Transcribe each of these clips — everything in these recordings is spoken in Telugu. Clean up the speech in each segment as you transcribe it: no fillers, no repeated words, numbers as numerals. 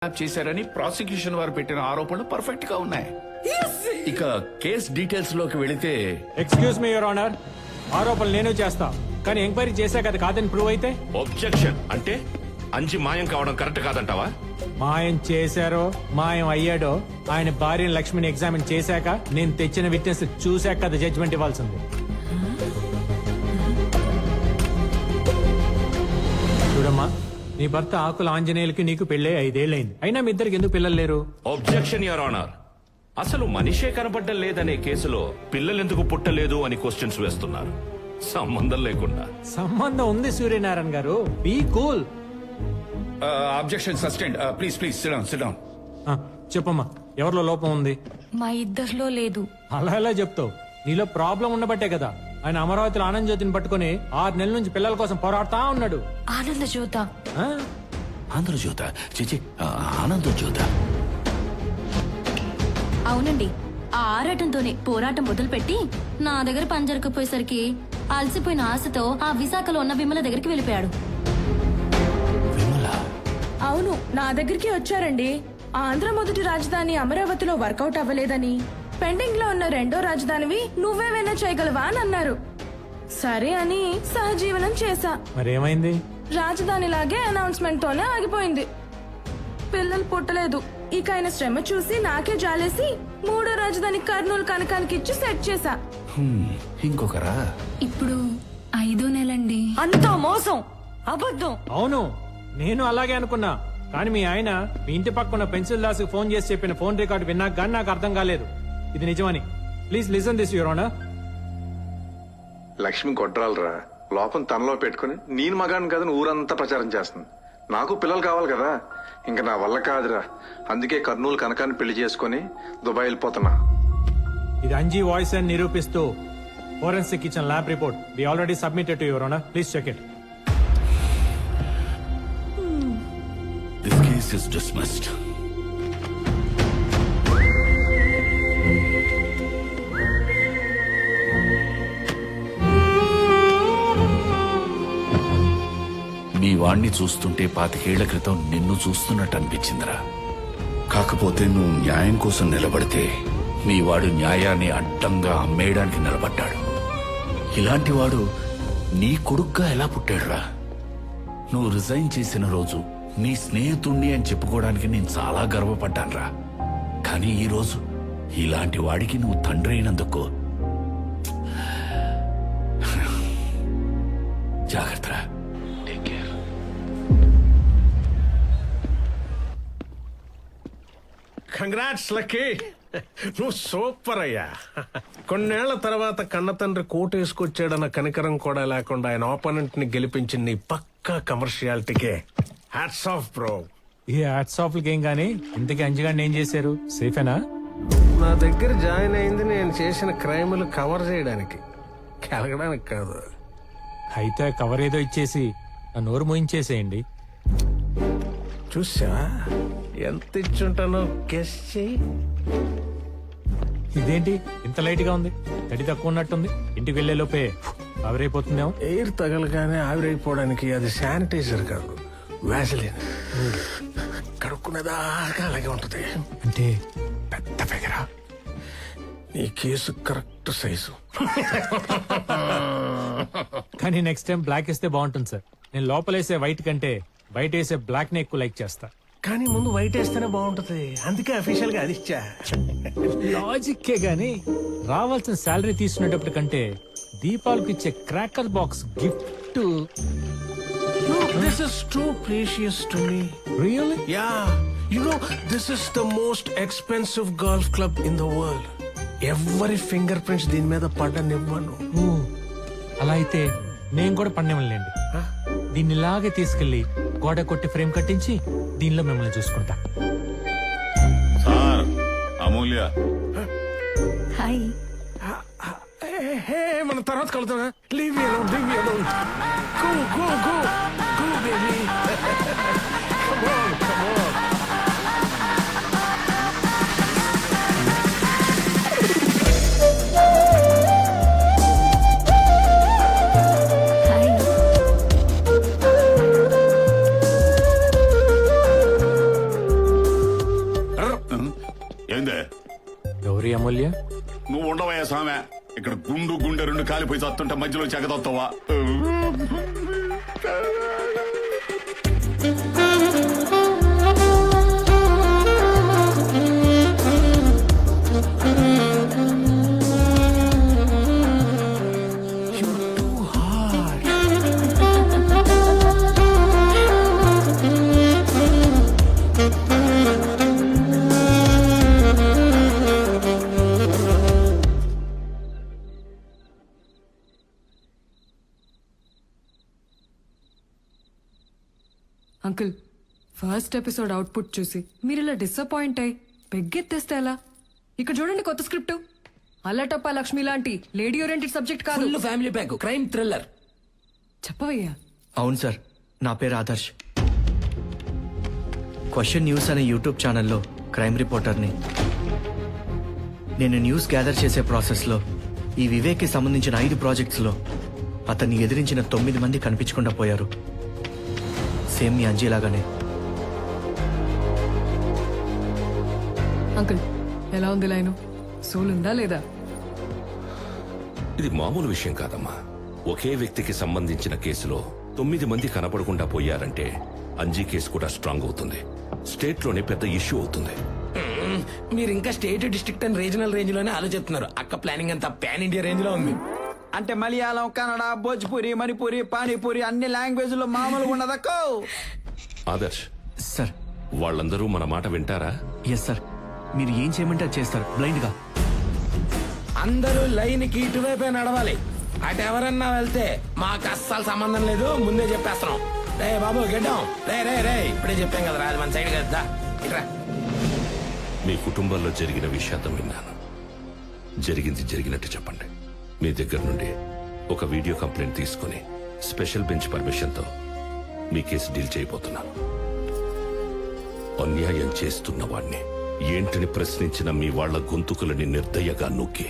చేశారని ప్రాసిక్యూషన్ వారు పెట్టిన ఆరోపణలు పర్ఫెక్ట్ గా ఉన్నాయి. ఇక కేస్ డీటెయిల్స్ లోకి వెళితే, ఎక్స్క్యూజ్ మీ యువర్ ఆనర్, ఆరోపణలు నేను చేస్తా, కానీ ఎంక్వైరీ చేశాక అది కాదని ప్రూవ్ అయితే ఒబ్జెక్షన్. అంటే అంజి మాయం కావడం కరెక్ట్ కాదంటావా? మాయం చేశారో మాయం అయ్యాడో ఆయన భార్యను లక్ష్మిని ఎగ్జామిన్ చేశాక నేను తెచ్చిన విట్నెస్ చూశాక అది జడ్జిమెంట్ ఇవ్వాల్సింది. చూడమ్మా, నీ భర్త ఆకుల ఆంజనేయులకి నీకు పెళ్ళే 5 ఏళ్ళైంది, అయినా మీ ఇద్దరికి ఎందుకు పిల్లలు లేరు? Objection your honour. అసలు మనిషే కనబడ్డం లేదనే కేసులో పిల్లలెందుకు పుట్టలేదు అని క్వశ్చన్స్ వేస్తున్నారు, సంబంధం లేకుండా. సంబంధం ఉంది Suryanarayana garu, be cool. Objection sustained. Please please sit down. చెప్పమ్మా, ఎవరిలో లోపం ఉంది? మా ఇద్దరిలో లేదు. అలా ఎలా చెప్తావు? నీలో ప్రాబ్లం ఉండబట్టే కదా ఆయన అమరావతిలో ఆనంద జ్యోతిని పట్టుకుని 6 నెలల నుంచి పిల్లల కోసం పోరాడుతా ఉన్నాడు. ఆనంద జ్యోత? ఆంధ్రజ్యోత చిచి, ఆనందజ్యోత. అవునండి, ఆ ఆరాటంతోనే పోరాటం మొదలుపెట్టి నా దగ్గర పని జరగకపోయేసరికి అలసిపోయిన ఆశతో ఆ విశాఖలో ఉన్న విమల దగ్గరికి వెళ్ళిపోయాడు. అవును, నా దగ్గరికి వచ్చారండి. ఆంధ్ర మొదటి రాజధాని అమరావతిలో వర్కౌట్ అవ్వలేదని, పెండింగ్ లో ఉన్న రెండో రాజధానివి నువ్వేమైనా చేయగలవా అని అన్నారు. సరే అని సహజీవనం చేశా. మరేమైంది? రాజధానిలాగే అనౌన్స్మెంట్ తోనే ఆగిపోయింది. పిల్లలు పుట్టలేదు. ఇక ఆయన శ్రమ చూసి నాకే జాలేసి మూడో రాజధాని కర్నూలు కనకానికి ఇచ్చి సెట్ చేశా. ఇంకొకరా? ఇప్పుడు 5వ నెలండి. అంతా మోసం, అబద్ధం. అవును, నేను అలాగే అనుకున్నా, కానీ మీ ఆయన మీ ఇంటి పక్కన పెన్సిల్ దాస్ ఫోన్ చేసి చెప్పిన ఫోన్ రికార్డు విన్నాక కానీ నాకు అర్థం కాలేదు ఇది నిజమని. Please listen this your honour. Lakshmi గొడ్రాలరా, లోపం తనలో పెట్టుకుని నేను మగాను కదని ఊరంతా ప్రచారం చేస్తుంది. నాకు పిల్లలు కావాలి కదా, ఇంకా నా వల్ల కాదురా. అందుకే కర్నూలు కనకాన్ని పెళ్లి చేసుకుని దుబాయ్ వెళ్ళిపోతున్నా. ఇది అంజీ వాయిస్ అని నిరూపిస్తూ ఫోరెన్సిక్ ఇచ్చిన lab report we already submitted to your honour. Please check it. This case is dismissed. మీ వాణ్ణి చూస్తుంటే 25 ఏళ్ల క్రితం నిన్ను చూస్తున్నట్టు అనిపించిందిరా. కాకపోతే నువ్వు న్యాయం కోసం నిలబడితే మీ వాడు న్యాయాన్ని అడ్డంగా అమ్మేయడానికి నిలబడ్డాడు. ఇలాంటి వాడు నీ కొడుగ్గా ఎలా పుట్టాడురా? నువ్వు రిజైన్ చేసిన రోజు నీ స్నేహితుణ్ణి అని చెప్పుకోవడానికి నేను చాలా గర్వపడ్డానురా. కానీ ఈరోజు ఇలాంటి వాడికి నువ్వు తండ్రి అయినందుకు జాగ్రత్త. Take care. కంగ్రాట్స్ లక్కీ, నువ్వు సూపర్ అయ్యా. కొన్నేళ్ల తర్వాత కన్న తండ్రి కోటేసుకొచ్చాడన్న కనికరం కూడా లేకుండా ఆయన ఆపోనెంట్ ని గెలిపించిన నీ పక్కా కమర్షియాలిటీకే హ్యాట్స్ ఆఫ్ బ్రో. ఈ హ్యాట్స్ ఆఫ్ ఏం గానీ ఇంతకీ అంజగాడిని ఏం చేశారు? సేఫేనా? నా దగ్గర జాయిన్ అయింది నేను చేసిన క్రైములు కవర్ చేయడానికి, కలగడానికి కాదు. అయితే కవర్ ఏదో ఇచ్చేసి ఆ నోరు మోయించేసేయండి. చూసా ఎంత ఇచ్చుంటానో గెస్ చెయ్యి. ఇదేంటి ఇంత లైట్ గా ఉంది? తడి తక్కువ ఉన్నట్టుంది. ఇంటికి వెళ్లే లోపే ఆవిరైపోతుందేమో. ఎయిర్ తగలగానే ఆవిరైపోవడానికి అది శానిటైజర్ కాదు, వ్యాసలిన్. కడుక్కునేదాకా అలాగే ఉంటది. అంటే పెద్ద ఫిగరా, నీ కేసు కరెక్ట్ సైజు. కానీ నెక్స్ట్ టైం బ్లాక్ వేస్తే బాగుంటుంది సార్. నేను లోపలేసే వైట్ కంటే బయట వేసే బ్లాక్ నే ఎక్కువ లైక్ చేస్తా. కానీ ముందు వైట్ వేస్తేనే బాగుంటది, అందుకే అఫీషియల్ గా అది ఇచ్చా. లాజిక్కే గానీ రావాల్సిన శాలరీ తీసుకునేటప్పుడు కంటే దీపాలకు ఇచ్చే cracker box gift. This is too precious to me. Really? Yeah, you know, this is the most expensive golf club in the world. ఎవరి ఫింగర్ ప్రింట్స్ దీని మీద పడ్డనివ్వను. అలా అయితే నేను కూడా పన్నెంలేండి. దీన్ని ఇలాగే తీసుకెళ్లి గోడ కొట్టి ఫ్రేమ్ కట్టించి దీనిలో మిమ్మల్ని చూసుకుంటా. సార్, అమూల్య. హాయ్. హే, మన తర్వాత కలుద్దాం. Leave me alone, leave me alone. Go, go, go, go, baby. Come on, come on. Hi. ఏందే గౌరీ అమూల్య నువ్వు ఉండవయ్యా సామె. ఇక్కడ గుండు గుండె రెండు కాలిపోయి చస్తుంటే మధ్యలో చెగదొస్తావా? అంకుల్ ఫస్ట్ ఎపిసోడ్ అవుట్పుట్ చూసి మీరు ఇలా డిసప్పాయింట్ అయ్యి పెగ్గెత్తేస్తే ఎలా? ఇక్కడ చూడండి కొత్త స్క్రిప్ట్. అల్లటప్ప లక్ష్మి లాంటి లేడీ ఓరియంటెడ్ సబ్జెక్ట్ కాదు, full family pack, crime thriller. చెప్పవయ్యా. అవును సార్, నా పేరు ఆదర్శ్. క్వశ్చన్ న్యూస్ అనే యూట్యూబ్ ఛానల్లో క్రైమ్ రిపోర్టర్ని. నేను న్యూస్ గ్యాదర్ చేసే ప్రాసెస్లో ఈ వివేక్కి సంబంధించిన 5 ప్రాజెక్ట్స్లో అతన్ని ఎదిరించిన 9 మంది కనిపించకుండా పోయారు. సేమ్ మీ అంజీలాగానే. అంకుల్ ఎలా ఉంది లైను? సోల్ ఉందా లేదా? ఇది మామూలు విషయం కాదమ్మా. ఒకే వ్యక్తికి సంబంధించిన కేసులో 9 మంది కనపడకుండా పోయారంటే అంజీ కేసు కూడా స్ట్రాంగ్ అవుతుంది. స్టేట్ లోనే పెద్ద ఇష్యూ అవుతుంది. మీరు ఇంకా state, district and regional range లోనే ఆలోచిస్తున్నారు. అక్క ప్లానింగ్ అంతా పాన్ ఇండియా రేంజ్ లో ఉంది. అంటే మలయాళం, కన్నడ, భోజ్పురి, మణిపురి, పానీపూరి అన్ని లాంగ్వేజ్ లో మామూలుగా ఉండదక్కో. ఆదర్శ్, సార్. వాళ్ళందరూ మన మాట వింటారా? ఎస్ సార్, మీరు ఏం చేయమంటే అది చేస్తారు బ్లైండ్ గా. అందరూ లైన్ కి ఇటువైపే నడవాలి. అటు ఎవరన్నా వెళ్తే మాకు అస్సలు సంబంధం లేదు, ముందే చెప్పేస్తున్నాం. రే బాబు గెడ్డాం, రే రే రే ఇప్పుడే చెప్పాం కదా, రాదు మన సైడ్ కదా. ఇట్రా. మీ కుటుంబంలో జరిగిన విషాదం విన్నాను. జరిగింది జరిగినట్టు చెప్పండి. మీ దగ్గర నుండి ఒక వీడియో కంప్లైంట్ తీసుకుని స్పెషల్ బెంచ్ పర్మిషన్తో మీ కేసు డీల్ చేయబోతున్నాను. అన్యాయం చేస్తున్న వాణ్ణి ఏంటని ప్రశ్నించిన మీ వాళ్ల గొంతుకులని నిర్దయగా నొక్కి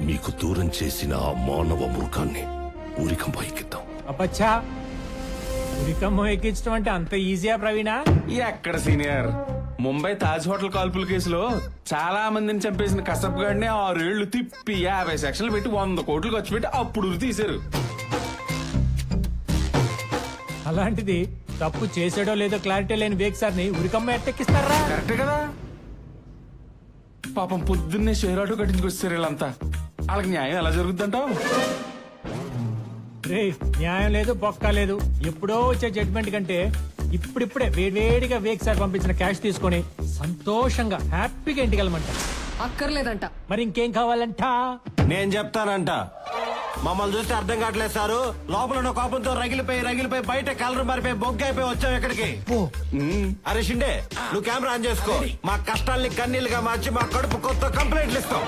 మీకు దూరం చేసిన ఆ మానవ మృగాన్ని ఊరికంప ఎక్కిద్దాం. అప్పచ్చా, ఉరికమ్మ ఎక్కించడం అంటే అంత ఈజీయా ప్రవీణ? ఎక్కడ సీనియర్, ముంబై తాజ్ హోటల్ కాల్పుల కేసులో చాలా మందిని చంపేసిన కసబ్ గాడిని 6 ఏళ్లు తిప్పి 50 సెక్షన్లు పెట్టి 100 కోట్లు ఖర్చు పెట్టి అప్పుడు ఉరి తీశారు. అలాంటిది తప్పు చేసాడో లేదో క్లారిటీ లేని వేక్ సార్ ని ఉరికమ్మ ఎట్టెక్కిస్తారా? కరెక్టే కదా. పాపం పొద్దున్నే షేర్ ఆటో కట్టించుకొచ్చారు వీళ్ళంతా. వాళ్ళకి న్యాయం ఎలా జరుగుద్దంటావు? రే, న్యాయం లేదు, బొక్క లేదు. ఎప్పుడో వచ్చే జడ్జిమెంట్ కంటే ఇప్పుడిప్పుడే వేడివేడిగా వేక్ సార్ పంపించిన క్యాష్ తీసుకొని సంతోషంగా హ్యాపీగా ఇంటికి వెళ్ళమంట. అక్కర్లేదంట. మరి ఇంకేం కావాలంట? నేను చెప్తానంట. మమ్మల్ని చూస్తే అర్థం కావట్లేదు సారు. లోపల ఉన్న కోపంతో రగిలిపోయి బయట కలర్ మారిపోయి బొగ్గు అయిపోయి వచ్చావు ఇక్కడికి. అరే షిండే, నువ్వు కెమెరా ఆన్ చేసుకో. మా కష్టాల్ని కన్నీళ్ళుగా మార్చి మా కడుపు కొత్త కంప్లైంట్లు ఇస్తాం.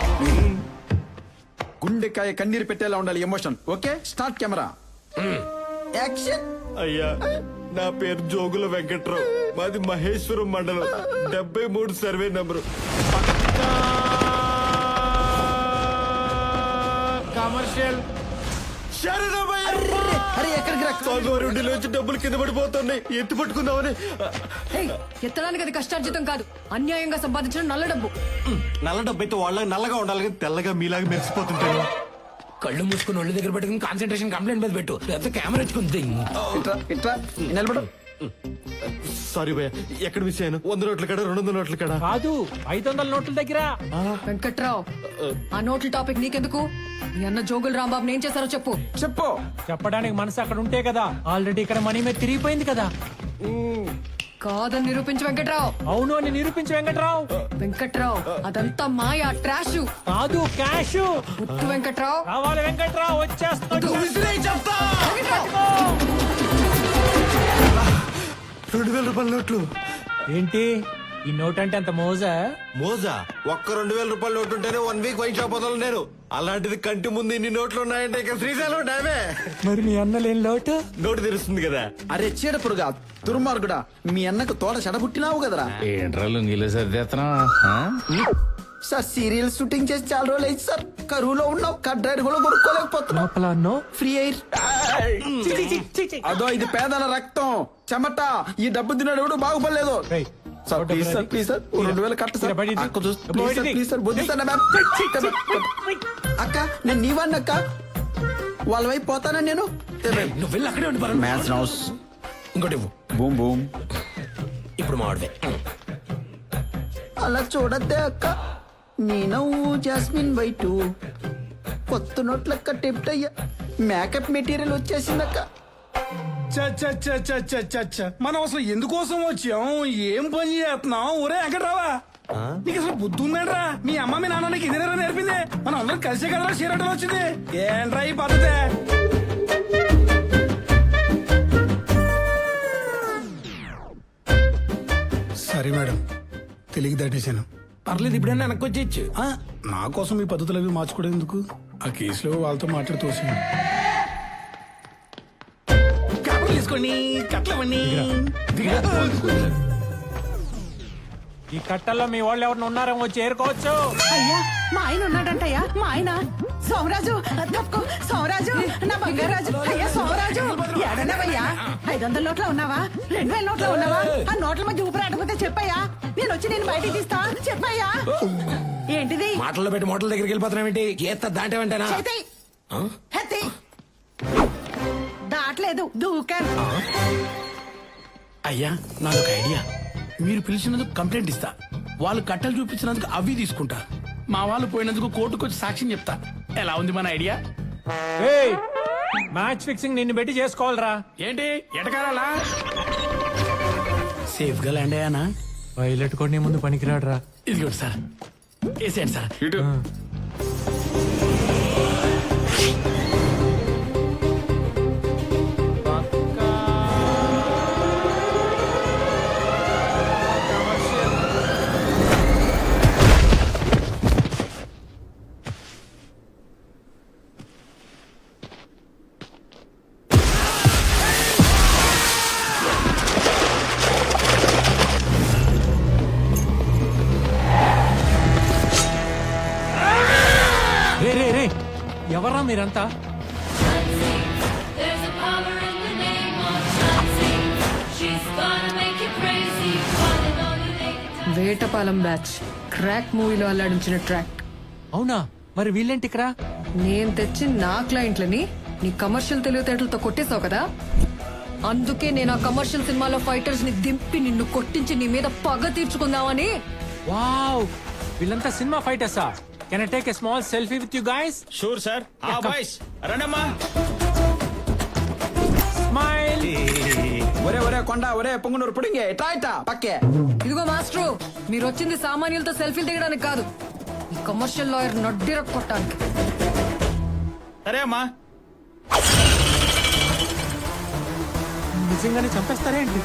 గుండెకాయ కన్నీరు పెట్టేలా ఉండాలి emotion. Okay, start camera, action. అయ్యా, నా పేరు జోగుల వెంకట్రావు, మాది మహేశ్వరం మండలం, 73 సర్వే నంబరు. కమర్షియల్ డబ్బులు కింద పడిపోతున్నాయి, ఎత్తి పట్టుకుందామని. ఎత్తడానికి అది కష్టార్జితం కాదు, అన్యాయంగా సంపాదించిన నల్ల డబ్బు. నల్ల డబ్బు అయితే వాళ్ళకి నల్లగా ఉండాలి కానీ తెల్లగా మీలాగా మెరిసిపోతుంటాను. కళ్ళు మూసుకుని ఒళ్ళు దగ్గర పెట్టుకుని కాన్సన్ట్రేషన్ కంప్లైంట్ మీద పెట్టు, లేకపోతే కెమెరా ఎత్తుకుంది. ఇట్రా నిలబడు. సారీ భయ్య, ఎక్కడ మిస్ అయ్యాను? 100 నోట్ల కాడ, 200 నోట్ల కాడ కాదు, 500 నోట్ల దగ్గర. వెంకట్రావు, ఆ నోట్ల టాపిక్ నీకెందుకు? మీ అన్న జోగులు రాంబాబు నేను చేశారో చెప్పు. చెప్పడానికి మనసు అక్కడ ఉంటే కదా. ఆల్రెడీ ఇక్కడ మనీ మీద తిరిగిపోయింది కదా. కాదని నిరూపించు వెంకట్రావు. అవును అని నిరూపించు వెంకట్రావు. వెంకట్రావు, అదంతా మాయా, ట్రాష్ కాదు, క్యాష్. ముత్తు వెంకట్రావు. కావాలి వెంకట్రావు, వచ్చేస్తాడు. 2000 రూపాయల నోట్లు. ఏంటి ఈ నోట్ అంటే అంత మోజా? మోజా? ఒక్క 2000 రూపాయల నోటు ఉంటేనే 1 వీక్ వైన్ షాప్ వదలను నేను. అలాంటిది కంటి ముందు ఇన్ని నోట్లు ఉన్నాయంటే ఇక శ్రీశైలం డామే. మరి మీ అన్న లేని లోటు? నోటు తెరుస్తుంది కదా. అరే చీడపురుగా, దుర్మార్గుడా, మీ అన్నకు తోట చెడబుట్టినావు కదరా. ఏంట్రాలు నీళ్ళు సర్దేస్తున్నా? సార్ సీరియల్ షూటింగ్ చేసి చాలా రోజులు అయింది సార్. కరువులో ఉన్నావు, కడ్రైడ్ కూడా కొనుక్కోలేకపోతున్నావు. లోపల అన్నో ఫ్రీ ఎయిర్. అదో ఇది పేదల రక్తం చెమట. ఈ డబ్బు తిన్నాడు ఎవడు బాగుపడలేదు. Sir please sir please sir 2000 కట్ట సార్ అక్క చూసి ప్లీజ్ సార్ ప్లీజ్ సార్ బుద్ధి సార్ అక్క నేను నీవాడిని అక్క వాళ్ళ వైపు పోతానా నేను నువ్వు వెళ్ళి అక్కడే ఉండి మ్యాథ్స్ హౌస్ ఇంకోటి ఇవ్వు. బూమ్ బూమ్ ఇప్పుడు మావాడిదే. అలా చూడద్దే అక్క మీ నవ్వు జాస్మిన్ వైటు కొత్త నోట్లక్క టెప్ట్ అయ్యా మేకప్ మెటీరియల్ వచ్చేసిందక్క మనం అసలు ఎందుకోసం వచ్చాం ఏం పని చేస్తున్నాం ఒరే వెంకట్రావా నీకు అసలు బుద్ధి ఉందంట్రా మీ అమ్మ మీ నాన్న నీకు ఇదేనా నేర్పింది మనం అందరం కలిసే కదా చీరటం వచ్చింది ఏంట్రా ఈ పద్ధతి సరే మేడం తెలిగి దాటేశాను పర్లేదు ఇప్పుడైనా వెనక్కి వచ్చేయచ్చు నా కోసం ఈ పద్ధతులు అవి మార్చుకోవడం ఎందుకు ఆ కేసులో వాళ్ళతో మాట్లాడి తోసాను తీసుకోండి కట్లవన్నీ ఈ కట్టల్లో మీ వాళ్ళు ఎవరిని ఉన్నారేమో వచ్చి ఏరుకోవచ్చు. అయ్యా మా ఆయన ఉన్నాడంటయ్యా మా ఆయన సోమరాజు తప్పుకో సోమరాజు నా బంగారాజు అయ్యా సోమరాజు ఎడనవయ్యా 500 నోట్ల ఉన్నావా 2000 నోట్ల ఉన్నావా ఆ నోట్ల మధ్య ఊపిరాడకపోతే చెప్పయ్యా నేను వచ్చి నేను బయటికి తీస్తా చెప్పయ్యా ఏంటిది మాటల్లో పెట్టి మోటల దగ్గరికి వెళ్ళిపోతున్నావేంటి గీత దాటేవంటేనా దాట్లేదు దూకాను అయ్యా నాదొక ఐడియా మీరు పిలిచినందుకు కంప్లైంట్ ఇస్తా వాళ్ళు కట్టలు చూపించినందుకు అవి తీసుకుంటా మా వాళ్ళు పోయినందుకు కోర్టుకు వచ్చి సాక్ష్యం చెప్తా ఎలా ఉంది మన ఐడియా ఏయ్, మ్యాచ్ ఫిక్సింగ్ నిన్ను పెట్టి చేసుకోవాలరా. ఏంటి ఎటకారాలా సేఫ్ గా ల్యాండ్ అయ్యానా పైలట్ కూడా నీ ముందు పనికిరాడురా. ఇదిగోండి సార్ వేసేయండి సార్ ఇటు రే రే రే ఎవరా మీరంతా? వేటపాలెం బ్యాచ్ క్రాక్ మూవీలో అల్లాడించిన ట్రాక్. అవునా, మరి వీళ్ళేంటి ఇక్కడ? నేను తెచ్చి నా క్లయింట్లని నీ కమర్షియల్ తెలివితేటలతో కొట్టేశావు కదా, అందుకే నేను ఆ కమర్షియల్ సినిమాలో ఫైటర్స్ ని దింపి నిన్ను కొట్టించి నీ మీద పగ తీర్చుకుందామని. వావ్, వీళ్ళంతా సినిమా ఫైటర్సా? Can I take a small selfie with you guys? Sure sir boys రండమ్మా స్మైల్. ఒరే ఒరే కొండ ఒరే పొంగునూరు పుడింగే ఇట్రా ఇట్రా పక్కే ఇదిగో మాస్టరు, మీరు వచ్చింది సామాన్యులతో సెల్ఫీలు దిగడానికి కాదు, ఈ కమర్షియల్ లాయర్ నడ్డిర కొట్టడానికి. సరే అమ్మా నిజంగానే చంపేస్తారేంటి?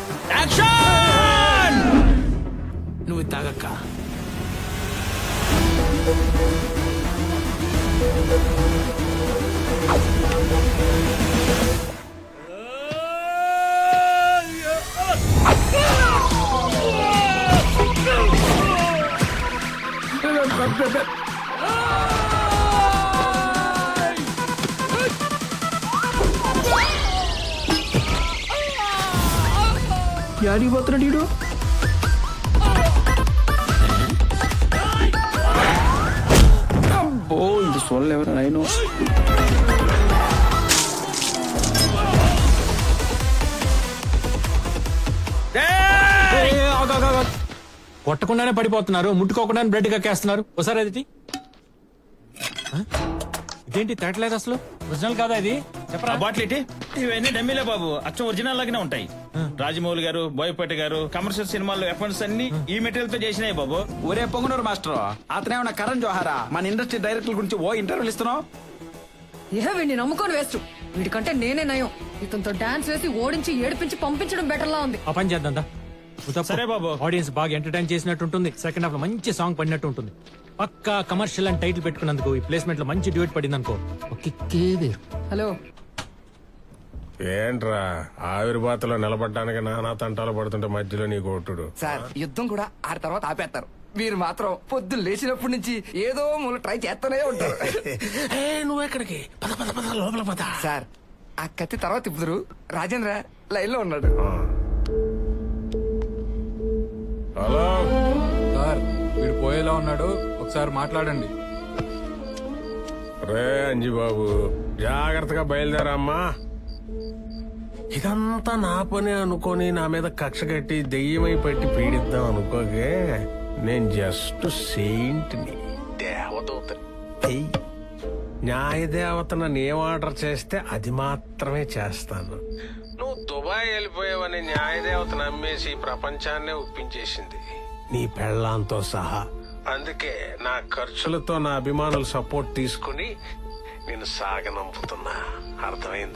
నువ్వు తాగక్క యాడికి పోతున్నాడు ఈడు అబ్బో ఇది చూడలేవరా నేను కొట్టకుండానే పడిపోతున్నారు, ముట్టుకోకుండానే బ్లడ్ కక్కేస్తున్నారు. ఒకసారి అది ఇదేంటి తేటలేదు అసలు? ఒరిజినల్ కాదా ఇది? చెప్పరా. బాటిల్ ఇవన్నీ డమ్మీలే బాబు, అచ్చం ఒరిజినల్ లాగానే ఉంటాయి. రాజమౌళి గారు, బోయపేట గారు కమర్షియల్ సినిమాల్లో ఎఫెంట్స్ అన్ని ఈ మెటీరియల్ తో చేసినాయి బాబు. ఒరే పొంగునూరు మాస్టర్ అతనేమన్నా కరణ్ జోహారా మన ఇండస్ట్రీ డైరెక్టర్ గురించి ఓ ఇంటర్వ్యూలు ఇస్తున్నావు? ఏ వీడిని నమ్ముకొని వేస్ట్, వీడికంటే నేనే నయం. ఇతనితో డాన్స్ వేసి ఓడించి ఏడిపించి పంపించడం బెటర్ లా ఉంది. ఆ పని చేద్దాం దా. సరే బాబు. ఆడియన్స్ బాగా ఎంటర్టైన్ చేసినట్టు ఉంటుంది, సెకండ్ హాఫ్ లో మంచి సాంగ్ పడినట్టు ఉంటుంది. పక్కా కమర్షియల్ అని టైటిల్ పెట్టుకున్నందుకు ఈ ప్లేస్మెంట్ లో మంచి డ్యూట్ పడింది అనుకో. హలో, ఏంట్రా ఆవిర్భాతలో నిలబడ్డానికి నానా తంటాలు పడుతుంటే మధ్యలో నీ కొట్టుడు. సార్ యుద్ధం కూడా ఆ తర్వాత ఆపేస్తారు, మీరు మాత్రం పొద్దున్న లేచినప్పటి నుంచి ఏదో మూల ట్రై చేస్తూనే ఉంటారు. నువ్వు ఎక్కడికి పద పద పద లోపల పద. సార్ ఆ కత్తి తర్వాత ఇప్పుదురు రాజేంద్ర లైన్ లో ఉన్నాడు. హలో సార్ వీడు పోయేలా ఉన్నాడు, ఒకసారి మాట్లాడండి. రే అంజిబాబు, జాగ్రత్తగా బయలుదేరమ్మా. ఇదంతా నా పని అనుకొని నా మీద కక్ష కట్టి దెయ్యమై పెట్టి పీడిద్దాం అనుకోగే. నేను జస్ట్ సెయింట్ని, దేవదూతని. న్యాయదేవత నన్ను ఏం ఆర్డర్ చేస్తే అది మాత్రమే చేస్తాను. నువ్వు దుబాయ్ వెళ్ళిపోయావని న్యాయదేవత నమ్మేసి ప్రపంచాన్నే ఒప్పించేసింది, నీ పెళ్ళాంతో సహా. అందుకే నా ఖర్చులతో నా అభిమానుల సపోర్ట్ తీసుకుని నేను సాగనంపుతున్నా. అర్థమైంది?